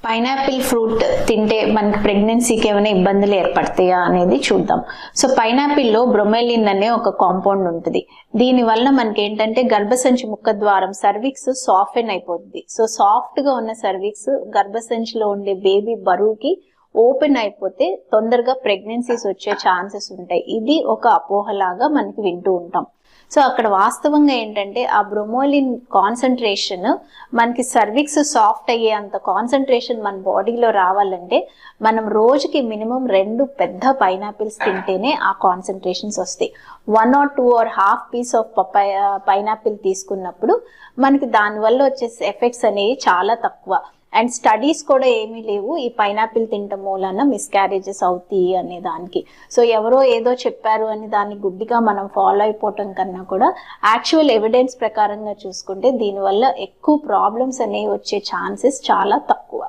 Pineapple fruit తింటే మనకి ప్రెగ్నెన్సీకి ఏమైనా ఇబ్బందులు ఏర్పడతాయా అనేది చూద్దాం. సో పైనాపిల్లో బ్రొమెలిన్ అనే ఒక కాంపౌండ్ ఉంటుంది. దీని వల్ల మనకి ఏంటంటే గర్భసంచి ముఖద్వారం సర్విక్స్ సాఫ్టెన్ అయిపోతుంది. సో సాఫ్ట్ గా ఉన్న సర్విక్స్ గర్భసంచిలో ఉండే బేబీ బరువుకి ఓపెన్ అయిపోతే తొందరగా ప్రెగ్నెన్సీస్ వచ్చే ఛాన్సెస్ ఉంటాయి. ఇది ఒక అపోహలాగా మనకి వింటూ ఉంటాం. సో అక్కడ వాస్తవంగా ఏంటంటే ఆ బ్రొమోలిన్ కాన్సన్ట్రేషన్ మనకి సర్విక్స్ సాఫ్ట్ అయ్యే అంత కాన్సన్ట్రేషన్ మన బాడీలో రావాలంటే మనం రోజుకి మినిమం 2 పెద్ద పైనాపిల్స్ తింటేనే ఆ కాన్సన్ట్రేషన్స్ వస్తాయి. 1 or 2 or half piece of pineapple తీసుకున్నప్పుడు మనకి దానివల్ల వచ్చే ఎఫెక్ట్స్ అనేవి చాలా తక్కువ. అండ్ స్టడీస్ కూడా ఏమీ లేవు ఈ పైనాపిల్ తినటం మూలన మిస్క్యారేజెస్ అవుతాయి అనే దానికి. సో ఎవరో ఏదో చెప్పారు అని దాన్ని గుడ్డిగా మనం ఫాలో అయిపోవటం కన్నా కూడా యాక్చువల్ ఎవిడెన్స్ ప్రకారంగా చూసుకుంటే దీనివల్ల ఎక్కువ ప్రాబ్లమ్స్ అనేవి వచ్చే ఛాన్సెస్ చాలా తక్కువ.